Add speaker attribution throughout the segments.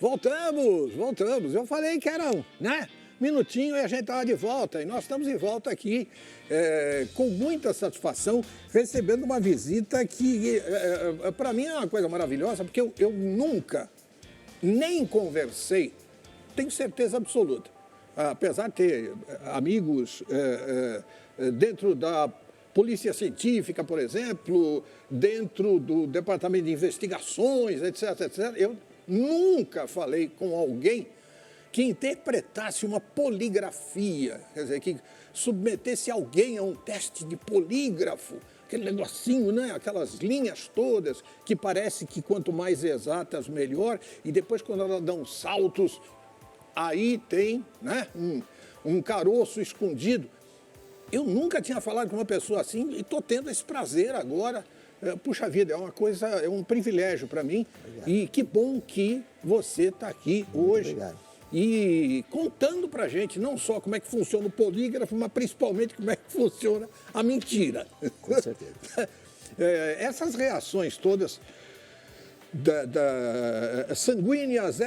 Speaker 1: Voltamos. Eu falei que era né? Minutinho e a gente estava de volta. E nós estamos de volta aqui com muita satisfação, recebendo uma visita que, para mim, é uma coisa maravilhosa, porque eu nunca nem conversei, tenho certeza absoluta, apesar de ter amigos dentro da Polícia Científica, por exemplo, dentro do Departamento de Investigações, etc. Eu nunca falei com alguém que interpretasse uma poligrafia, quer dizer, que submetesse alguém a um teste de polígrafo, aquele negocinho, né? Aquelas linhas todas, que parece que quanto mais exatas, melhor, e depois quando elas dão saltos, aí tem né? um caroço escondido. Eu nunca tinha falado com uma pessoa assim e estou tendo esse prazer agora. Puxa vida, é uma coisa, é um privilégio para mim. Obrigado. E que bom que você está aqui hoje. Obrigado. E contando para a gente não só como é que funciona o polígrafo, mas principalmente como é que funciona a mentira.
Speaker 2: Com certeza.
Speaker 1: Essas reações todas sanguíneas,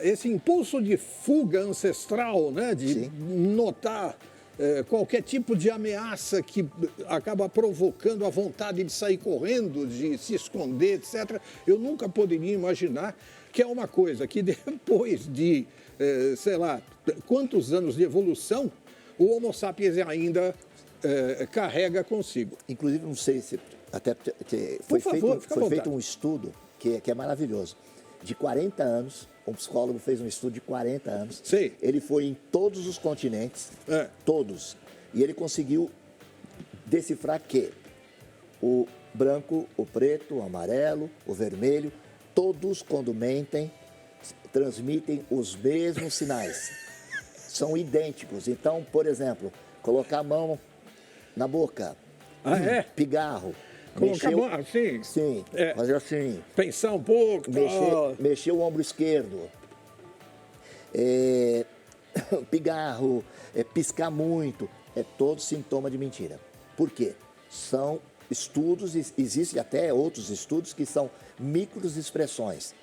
Speaker 1: esse impulso de fuga ancestral, né, de Sim. notar qualquer tipo de ameaça que acaba provocando a vontade de sair correndo, de se esconder, etc. Eu nunca poderia imaginar que é uma coisa que depois de, sei lá, quantos anos de evolução, o Homo sapiens ainda carrega consigo.
Speaker 2: Inclusive, não sei se até foi feito um estudo que é maravilhoso. De 40 anos, um psicólogo fez um estudo de 40 anos.
Speaker 1: Sim.
Speaker 2: Ele foi em todos os continentes, todos, e ele conseguiu decifrar que o branco, o preto, o amarelo, o vermelho, todos, quando mentem, transmitem os mesmos sinais. São idênticos. Então, por exemplo, colocar a mão na boca, pigarro,
Speaker 1: colocar a mão assim?
Speaker 2: Sim, fazer assim.
Speaker 1: Pensar um pouco.
Speaker 2: Mexer o ombro esquerdo. Pigarro, piscar muito. É todo sintoma de mentira. Por quê? São estudos, existem até outros estudos que são microexpressões.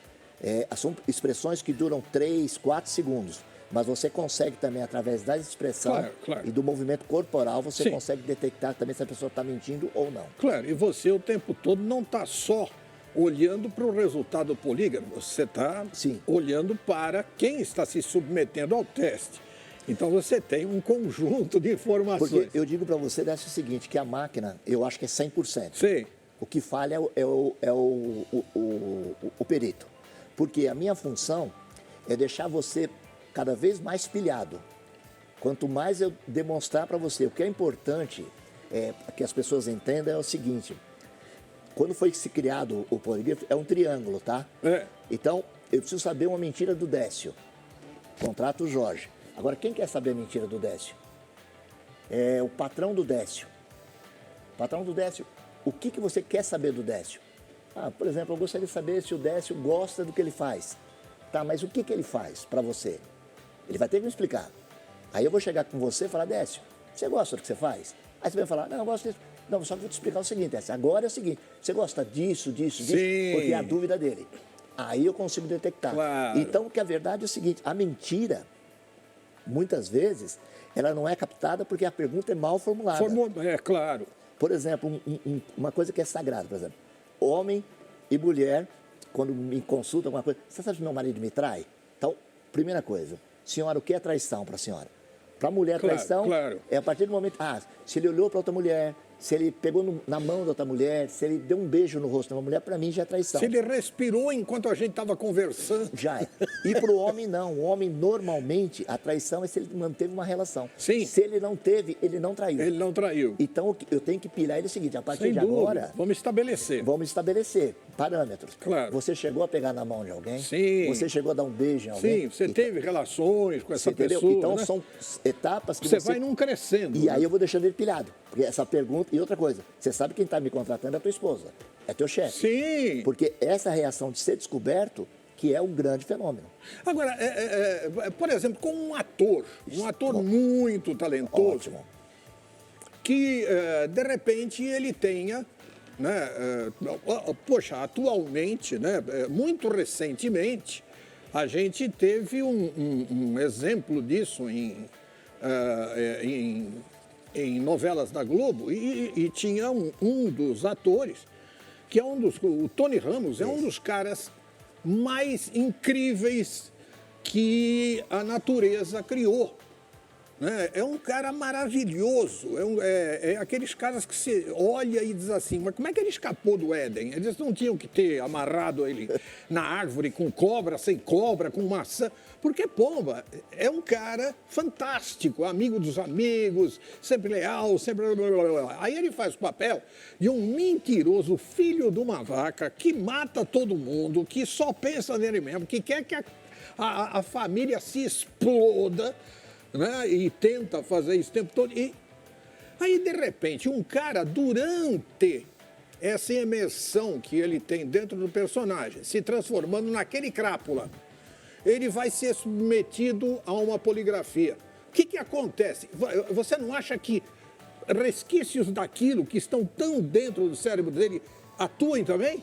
Speaker 2: São expressões que duram 3, 4 segundos. Mas você consegue também, através da expressão e do movimento corporal, você Sim. consegue detectar também se a pessoa está mentindo ou não.
Speaker 1: Claro, e você o tempo todo não está só olhando para o resultado do polígrafo, você está olhando para quem está se submetendo ao teste. Então você tem um conjunto de informações.
Speaker 2: Porque eu digo para você o seguinte, que a máquina, eu acho que é 100%.
Speaker 1: Sim.
Speaker 2: O que falha é o perito. Porque a minha função é deixar você cada vez mais pilhado. Quanto mais eu demonstrar para você, o que é importante que as pessoas entendam é o seguinte, quando foi se criado o polígrafo, é um triângulo, tá? Então, eu preciso saber uma mentira do Décio. Contrato o Jorge. Agora, quem quer saber a mentira do Décio? É o patrão do Décio. Patrão do Décio, o que você quer saber do Décio? Por exemplo, eu gostaria de saber se o Décio gosta do que ele faz. Tá, mas o que ele faz para você? Ele vai ter que me explicar. Aí eu vou chegar com você e falar, Décio, você gosta do que você faz? Aí você vai falar, não, eu gosto disso. Não, só que vou te explicar o seguinte, Décio, agora é o seguinte, você gosta disso?
Speaker 1: Sim.
Speaker 2: Porque é a dúvida dele. Aí eu consigo detectar.
Speaker 1: Claro.
Speaker 2: Então, que a verdade é o seguinte, a mentira, muitas vezes, ela não é captada porque a pergunta é mal formulada.
Speaker 1: Claro.
Speaker 2: Por exemplo, uma coisa que é sagrada, por exemplo, homem e mulher, quando me consultam alguma coisa, você sabe se meu marido me trai? Então, primeira coisa, senhora, o que é traição para a senhora? Para a mulher, traição é a partir do momento, se ele olhou para outra mulher, se ele pegou na mão da outra mulher, se ele deu um beijo no rosto de uma mulher, para mim já é traição.
Speaker 1: Se ele respirou enquanto a gente estava conversando.
Speaker 2: Já é. E para o homem, não. O homem, normalmente, a traição é se ele manteve uma relação.
Speaker 1: Sim.
Speaker 2: Se ele não teve, ele não traiu.
Speaker 1: Ele não traiu.
Speaker 2: Então, eu tenho que pilhar ele o seguinte, a partir de agora...
Speaker 1: Vamos estabelecer
Speaker 2: parâmetros.
Speaker 1: Claro.
Speaker 2: Você chegou a pegar na mão de alguém?
Speaker 1: Sim.
Speaker 2: Você chegou a dar um beijo em alguém?
Speaker 1: Sim, você teve relações com essa pessoa,
Speaker 2: Então,
Speaker 1: né?
Speaker 2: são etapas que
Speaker 1: você vai num crescendo.
Speaker 2: E aí eu vou deixando ele pilhado. Porque essa pergunta... E outra coisa, você sabe quem está me contratando é a tua esposa, é teu chefe.
Speaker 1: Sim.
Speaker 2: Porque essa reação de ser descoberto que é um grande fenômeno.
Speaker 1: Agora, por exemplo, com um ator muito talentoso,
Speaker 2: Ótimo.
Speaker 1: que de repente ele tenha né? Poxa, atualmente, né? Muito recentemente, a gente teve um exemplo disso em novelas da Globo e tinha um dos atores, que é o Tony Ramos, é um dos caras mais incríveis que a natureza criou. Né? É um cara maravilhoso, é aqueles caras que você olha e diz assim, mas como é que ele escapou do Éden? Eles não tinham que ter amarrado ele na árvore com cobra, sem cobra, com maçã, porque, pomba, é um cara fantástico, amigo dos amigos, sempre leal, sempre... Aí ele faz o papel de um mentiroso filho de uma vaca que mata todo mundo, que só pensa nele mesmo, que quer que a família se exploda, né? E tenta fazer isso o tempo todo. E aí, de repente, um cara, durante essa imersão que ele tem dentro do personagem, se transformando naquele crápula, ele vai ser submetido a uma poligrafia. O que acontece? Você não acha que resquícios daquilo que estão tão dentro do cérebro dele atuem também?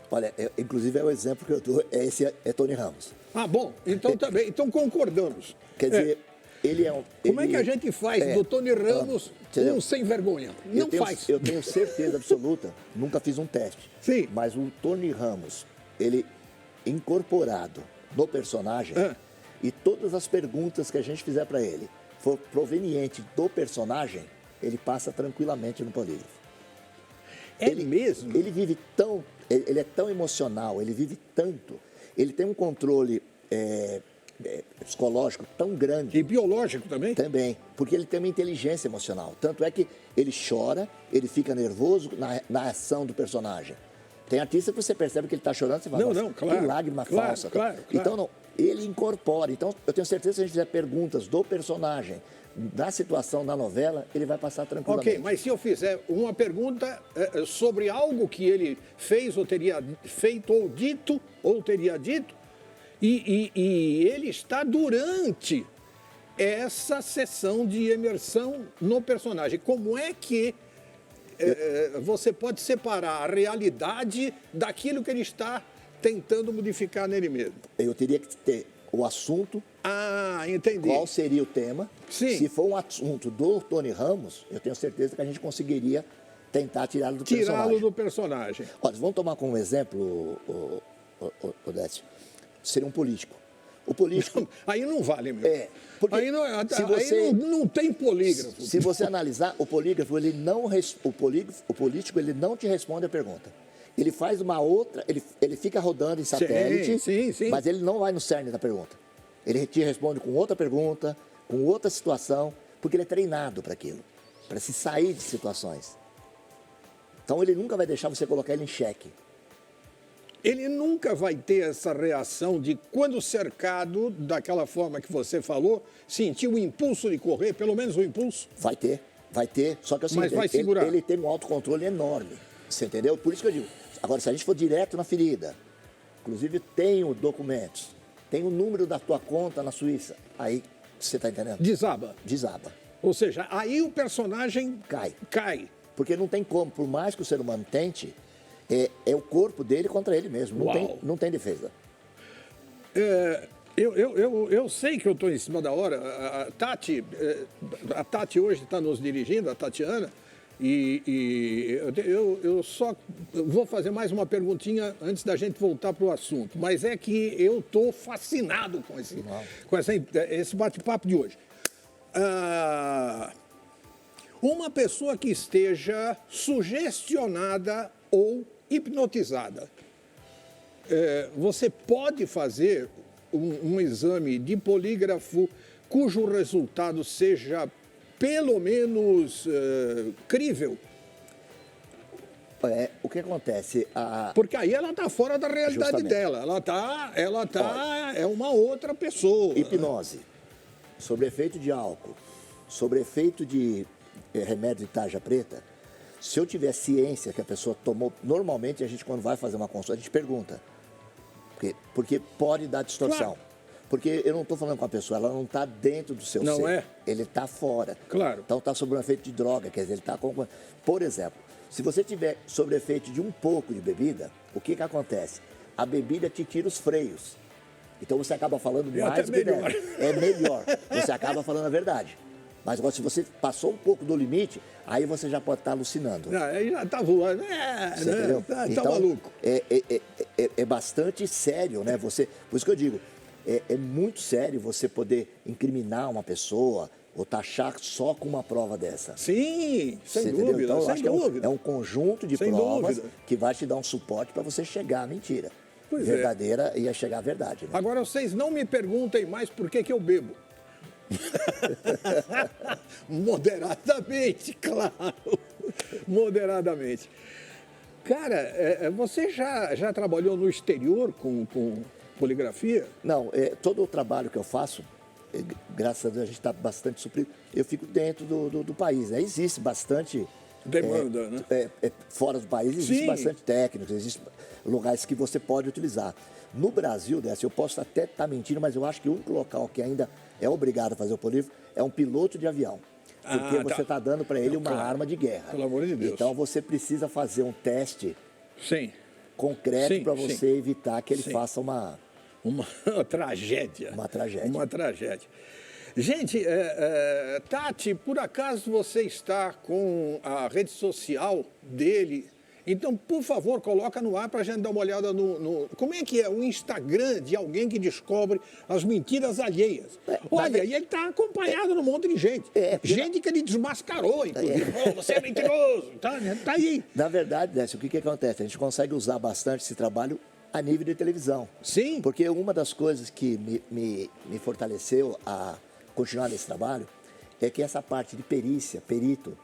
Speaker 2: Olha, inclusive é o exemplo que eu dou, esse é Tony Ramos.
Speaker 1: Ah, bom, então também, então concordamos.
Speaker 2: Quer dizer, ele é um...
Speaker 1: Como é que a gente faz do Tony Ramos um sem vergonha? Não faz.
Speaker 2: Eu tenho certeza absoluta, nunca fiz um teste.
Speaker 1: Sim.
Speaker 2: Mas o Tony Ramos, ele incorporado no personagem, e todas as perguntas que a gente fizer para ele for proveniente do personagem, ele passa tranquilamente no polígrafo.
Speaker 1: Mesmo?
Speaker 2: Ele vive tão... Ele é tão emocional, ele vive tanto, ele tem um controle psicológico tão grande.
Speaker 1: E biológico também?
Speaker 2: Também, porque ele tem uma inteligência emocional. Tanto é que ele chora, ele fica nervoso na ação do personagem. Tem artista que você percebe que ele está chorando, você fala,
Speaker 1: não, claro,
Speaker 2: que lágrima
Speaker 1: claro,
Speaker 2: falsa.
Speaker 1: Claro.
Speaker 2: Então, não, ele incorpora. Então, eu tenho certeza que se a gente fizer perguntas do personagem, da situação da novela, ele vai passar tranquilamente.
Speaker 1: Ok, mas se eu fizer uma pergunta sobre algo que ele fez ou teria feito ou teria dito, e ele está durante essa sessão de imersão no personagem, como é que você pode separar a realidade daquilo que ele está tentando modificar nele mesmo?
Speaker 2: Eu teria que ter o assunto.
Speaker 1: Ah, entendi.
Speaker 2: Qual seria o tema?
Speaker 1: Sim.
Speaker 2: Se for um assunto do Tony Ramos, eu tenho certeza que a gente conseguiria tentar tirá-lo do personagem.
Speaker 1: Tirá-lo do personagem.
Speaker 2: Olha, vamos tomar como exemplo, Décio, seria um político. O político...
Speaker 1: Aí não vale, meu.
Speaker 2: Porque
Speaker 1: aí não tem polígrafo.
Speaker 2: Se você analisar, o polígrafo, o político, ele não te responde a pergunta. Ele faz uma outra, ele fica rodando em satélite,
Speaker 1: sim.
Speaker 2: Mas ele não vai no cerne da pergunta. Ele te responde com outra pergunta, com outra situação, porque ele é treinado para aquilo, para se sair de situações. Então ele nunca vai deixar você colocar ele em xeque.
Speaker 1: Ele nunca vai ter essa reação de, quando cercado daquela forma que você falou, sentir o impulso de correr, pelo menos o impulso?
Speaker 2: Vai ter, só que assim,
Speaker 1: mas vai segurar.
Speaker 2: Ele tem um autocontrole enorme, você entendeu? Por isso que eu digo, agora se a gente for direto na ferida, inclusive tenho documentos, tem o número da tua conta na Suíça, aí você está entendendo?
Speaker 1: Desaba. Ou seja, aí o personagem cai.
Speaker 2: Porque não tem como, por mais que o ser humano tente, é o corpo dele contra ele mesmo, não tem defesa.
Speaker 1: Eu sei que eu estou em cima da hora. A Tati hoje está nos dirigindo, a Tatiana, e eu só vou fazer mais uma perguntinha antes da gente voltar para o assunto. Mas é que eu estou fascinado com esse bate-papo de hoje. Uma pessoa que esteja sugestionada ou hipnotizada, você pode fazer um exame de polígrafo cujo resultado seja pelo menos crível?
Speaker 2: O que acontece?
Speaker 1: Porque aí ela está fora da realidade dela. Ela é uma outra pessoa.
Speaker 2: Hipnose, sobre efeito de álcool, sobre efeito de remédio de tarja preta. Se eu tiver ciência que a pessoa tomou, normalmente a gente, quando vai fazer uma consulta, a gente pergunta. Porque pode dar distorção.
Speaker 1: Claro.
Speaker 2: Porque eu não estou falando com a pessoa, ela não está dentro do seu ser.
Speaker 1: Não é?
Speaker 2: Ele está fora.
Speaker 1: Claro.
Speaker 2: Então está sob um efeito de droga, quer dizer, ele está com... Por exemplo, Se você tiver sobre efeito de um pouco de bebida, o que acontece? A bebida te tira os freios. Então você acaba falando mais do que deve. É melhor. Você acaba falando a verdade. Mas agora, se você passou um pouco do limite, aí você já pode estar alucinando.
Speaker 1: Não, aí já tá voando.
Speaker 2: Você entendeu?
Speaker 1: Tá
Speaker 2: Então,
Speaker 1: maluco.
Speaker 2: É bastante sério, né? Por isso que eu digo, é muito sério você poder incriminar uma pessoa ou taxar só com uma prova dessa.
Speaker 1: Sim, sem
Speaker 2: Você
Speaker 1: dúvida,
Speaker 2: entendeu? Então, eu
Speaker 1: sem
Speaker 2: acho que
Speaker 1: dúvida.
Speaker 2: é um conjunto de
Speaker 1: Sem
Speaker 2: provas
Speaker 1: dúvida.
Speaker 2: que vai te dar um suporte para você chegar à mentira.
Speaker 1: Pois é.
Speaker 2: Verdadeira e a chegar à verdade. Né?
Speaker 1: Agora, vocês não me perguntem mais por que eu bebo. Moderadamente, claro. Moderadamente. Cara, você já trabalhou no exterior com poligrafia?
Speaker 2: Não, todo o trabalho que eu faço, graças a Deus a gente está bastante suprido, eu fico dentro do país. Né? Existe bastante
Speaker 1: Demanda, né?
Speaker 2: Fora do país existe
Speaker 1: Sim.
Speaker 2: bastante técnicos, existem lugares que você pode utilizar. No Brasil, Décio, eu posso até estar mentindo, mas eu acho que o único local que ainda é obrigado a fazer o polígrafo é um piloto de avião. Porque você está dando para ele uma arma de guerra.
Speaker 1: Pelo amor de Deus.
Speaker 2: Então você precisa fazer um teste
Speaker 1: Sim.
Speaker 2: concreto
Speaker 1: Sim,
Speaker 2: para
Speaker 1: sim.
Speaker 2: você evitar que ele
Speaker 1: Sim.
Speaker 2: faça uma
Speaker 1: tragédia.
Speaker 2: Uma tragédia.
Speaker 1: Uma tragédia. Gente, Tati, por acaso você está com a rede social dele? Então, por favor, coloca no ar para a gente dar uma olhada no... Como é que é o Instagram de alguém que descobre as mentiras alheias? Olha, e ele está acompanhado de um monte de gente. Gente que ele desmascarou, inclusive. Oh, você é mentiroso. Tá aí.
Speaker 2: Na verdade, Décio, o que acontece? A gente consegue usar bastante esse trabalho a nível de televisão.
Speaker 1: Sim.
Speaker 2: Porque uma das coisas que me fortaleceu a continuar nesse trabalho é que essa parte de perícia, perito,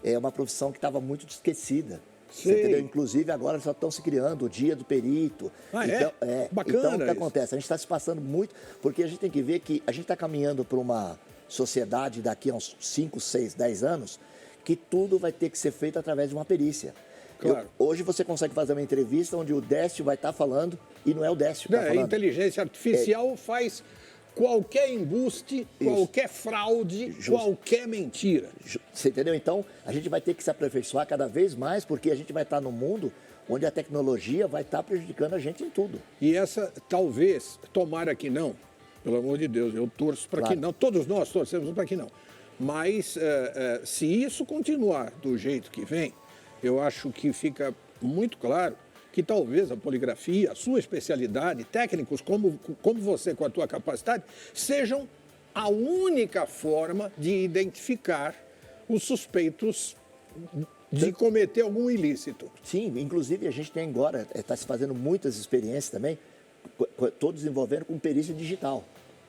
Speaker 2: é uma profissão que estava muito esquecida. Você entendeu? Inclusive, agora só estão se criando o dia do perito.
Speaker 1: Então, bacana.
Speaker 2: Então, o que
Speaker 1: isso.
Speaker 2: acontece? A gente está se passando muito, porque a gente tem que ver que a gente está caminhando para uma sociedade daqui a uns 5, 6, 10 anos, que tudo vai ter que ser feito através de uma perícia.
Speaker 1: Claro.
Speaker 2: Hoje você consegue fazer uma entrevista onde o Décio vai estar falando e não é o Décio que está falando.
Speaker 1: A inteligência artificial faz qualquer embuste, qualquer fraude, qualquer mentira.
Speaker 2: Você entendeu? Então, a gente vai ter que se aperfeiçoar cada vez mais, porque a gente vai estar num mundo onde a tecnologia vai estar prejudicando a gente em tudo.
Speaker 1: E essa, talvez, tomara que não, pelo amor de Deus, eu torço para que não, todos nós torcemos para que não. Mas, se isso continuar do jeito que vem, eu acho que fica muito claro que talvez a poligrafia, a sua especialidade, técnicos como você com a tua capacidade, sejam a única forma de identificar os suspeitos de cometer algum ilícito.
Speaker 2: Sim, inclusive a gente tem agora, está se fazendo muitas experiências também, todos envolvendo com perícia digital.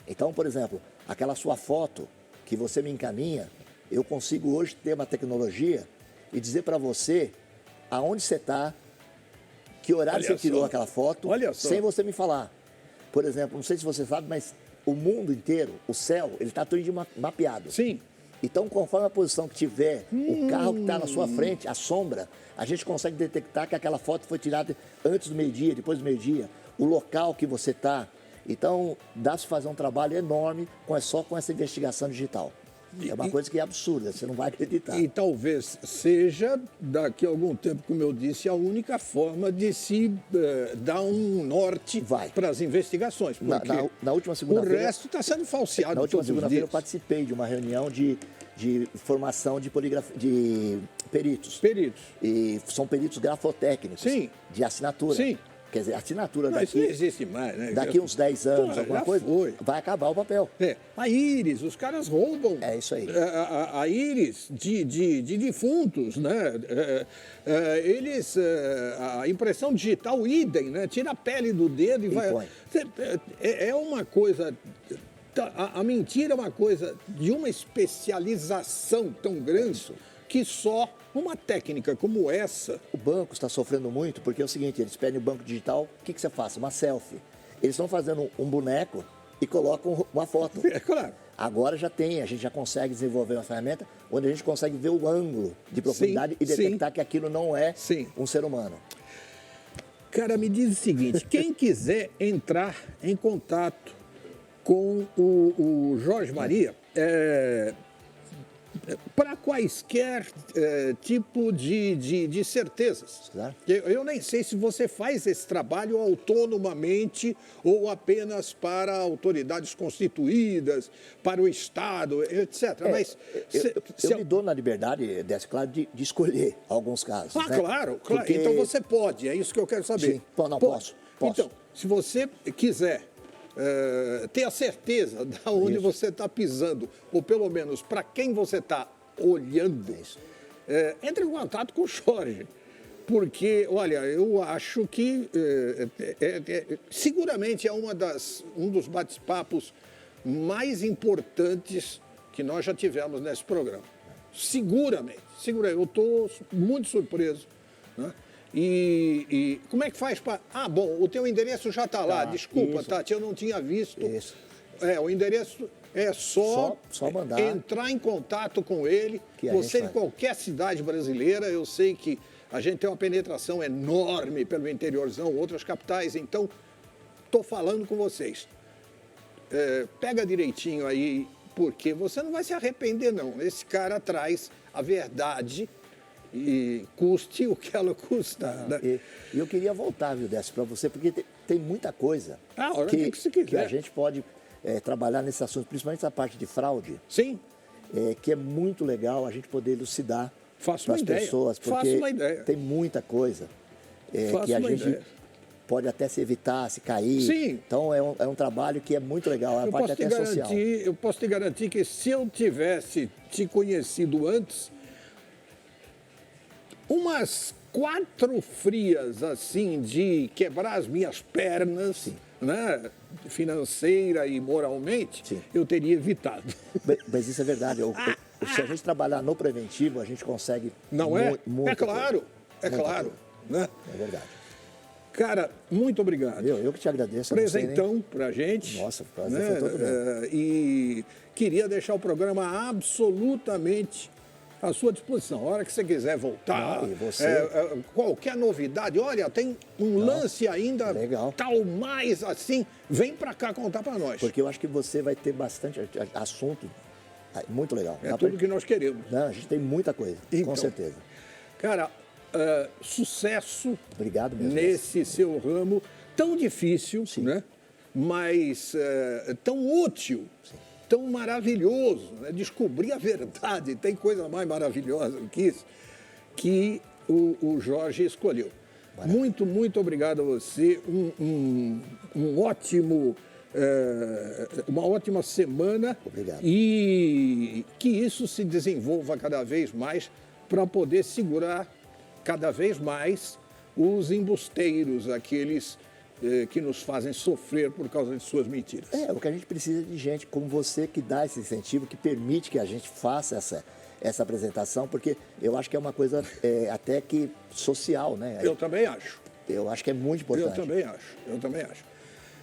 Speaker 2: Então, por exemplo, aquela sua foto que você me encaminha, eu consigo hoje ter uma tecnologia e dizer para você aonde você está, que horário você tirou aquela foto, sem você me falar. Por exemplo, não sei se você sabe, mas o mundo inteiro, o céu, ele está todo mapeado.
Speaker 1: Sim.
Speaker 2: Então, conforme a posição que tiver, o carro que está na sua frente, a sombra, a gente consegue detectar que aquela foto foi tirada antes do meio-dia, depois do meio-dia, o local que você está. Então, dá-se fazer um trabalho enorme só com essa investigação digital. É uma coisa que é absurda, você não vai acreditar.
Speaker 1: E talvez seja, daqui a algum tempo, como eu disse, a única forma de se dar um norte para as investigações. Porque
Speaker 2: na última segunda-feira...
Speaker 1: O resto está sendo falseado.
Speaker 2: Na última segunda-feira eu participei de uma reunião de formação de peritos.
Speaker 1: Peritos.
Speaker 2: E são peritos grafotécnicos.
Speaker 1: Sim.
Speaker 2: De assinatura.
Speaker 1: Sim.
Speaker 2: Quer dizer, a assinatura
Speaker 1: não,
Speaker 2: daqui...
Speaker 1: Isso não existe mais, né?
Speaker 2: Daqui uns 10 anos, alguma coisa, vai acabar o papel.
Speaker 1: A íris, os caras roubam.
Speaker 2: É isso aí.
Speaker 1: A íris de defuntos, né? A impressão digital, idem, né? Tira a pele do dedo e vai...
Speaker 2: Põe.
Speaker 1: É uma coisa... A mentira é uma coisa de uma especialização tão grande que só uma técnica como essa...
Speaker 2: O banco está sofrendo muito porque é o seguinte, eles pedem o banco digital, o que você faz? Uma selfie. Eles estão fazendo um boneco e colocam uma foto.
Speaker 1: É claro.
Speaker 2: Agora já tem, a gente já consegue desenvolver uma ferramenta onde a gente consegue ver o ângulo de profundidade e detectar que aquilo não é um ser humano.
Speaker 1: Cara, me diz o seguinte, quem quiser entrar em contato com o Jorge Maria, para quaisquer tipo de certezas.
Speaker 2: Claro.
Speaker 1: Eu nem sei se você faz esse trabalho autonomamente ou apenas para autoridades constituídas, para o Estado, etc. Mas
Speaker 2: eu me dou na liberdade, Décio, claro, de escolher alguns casos.
Speaker 1: Ah,
Speaker 2: né?
Speaker 1: claro.
Speaker 2: Porque...
Speaker 1: Então você pode, é isso que eu quero saber.
Speaker 2: Sim. Não, posso.
Speaker 1: Então, se você quiser ter a certeza de onde você está pisando, ou pelo menos para quem você está olhando, entre em contato com o Jorge. Porque, olha, eu acho que seguramente é um dos bate-papos mais importantes que nós já tivemos nesse programa. Seguramente. Eu estou muito surpreso, né? E como é que faz para... Ah, bom, o teu endereço já está lá. Desculpa, isso. Tati, eu não tinha visto.
Speaker 2: Isso.
Speaker 1: O endereço é só
Speaker 2: mandar.
Speaker 1: Entrar em contato com ele. Você em qualquer cidade brasileira, eu sei que a gente tem uma penetração enorme pelo interiorzão, outras capitais. Então, estou falando com vocês. Pega direitinho aí, porque você não vai se arrepender, não. Esse cara traz a verdade... E custe o que ela custa. Né?
Speaker 2: E eu queria voltar, viu, Décio, para você, porque tem muita coisa
Speaker 1: que
Speaker 2: a gente pode trabalhar nesse assunto, principalmente essa parte de fraude.
Speaker 1: Sim.
Speaker 2: Que é muito legal a gente poder elucidar para as pessoas, porque
Speaker 1: Faço uma ideia.
Speaker 2: Tem muita coisa que a gente pode até se evitar, se cair.
Speaker 1: Sim.
Speaker 2: Então é um trabalho que é muito legal, a parte até social.
Speaker 1: Eu posso te garantir que se eu tivesse te conhecido antes, umas 4 frias, assim, de quebrar as minhas pernas, né, financeira e moralmente, eu teria evitado.
Speaker 2: Mas isso é verdade. Se a gente trabalhar no preventivo, a gente consegue muito.
Speaker 1: É claro, né?
Speaker 2: É verdade.
Speaker 1: Cara, muito obrigado.
Speaker 2: Eu que te agradeço.
Speaker 1: Presentão pra gente.
Speaker 2: Nossa, o prazer foi todo meu.
Speaker 1: E queria deixar o programa absolutamente à sua disposição. A hora que você quiser voltar, qualquer novidade, olha, tem um lance ainda
Speaker 2: legal.
Speaker 1: Tal mais assim, vem para cá contar para nós.
Speaker 2: Porque eu acho que você vai ter bastante assunto muito legal.
Speaker 1: É tudo que nós queremos.
Speaker 2: Não, a gente tem muita coisa,
Speaker 1: então,
Speaker 2: com certeza.
Speaker 1: Cara, sucesso.
Speaker 2: Obrigado mesmo.
Speaker 1: Nesse seu ramo tão difícil, né? Mas tão útil.
Speaker 2: Sim.
Speaker 1: Tão maravilhoso, né? Descobrir a verdade, tem coisa mais maravilhosa do que isso, que o Jorge escolheu. Maravilha. Muito obrigado a você, uma ótima semana.
Speaker 2: Obrigado.
Speaker 1: E que isso se desenvolva cada vez mais para poder segurar cada vez mais os embusteiros, aqueles que nos fazem sofrer por causa de suas mentiras.
Speaker 2: O que a gente precisa de gente como você que dá esse incentivo, que permite que a gente faça essa apresentação, porque eu acho que é uma coisa até que social, né?
Speaker 1: Eu também acho.
Speaker 2: Eu acho que é muito importante.
Speaker 1: Eu também acho.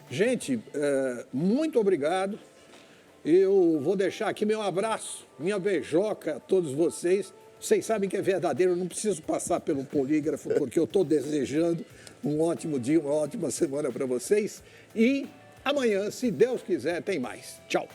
Speaker 1: Gente, muito obrigado. Eu vou deixar aqui meu abraço, minha beijoca a todos vocês. Vocês sabem que é verdadeiro, eu não preciso passar pelo polígrafo, porque eu estou desejando um ótimo dia, uma ótima semana para vocês. E amanhã, se Deus quiser, tem mais. Tchau.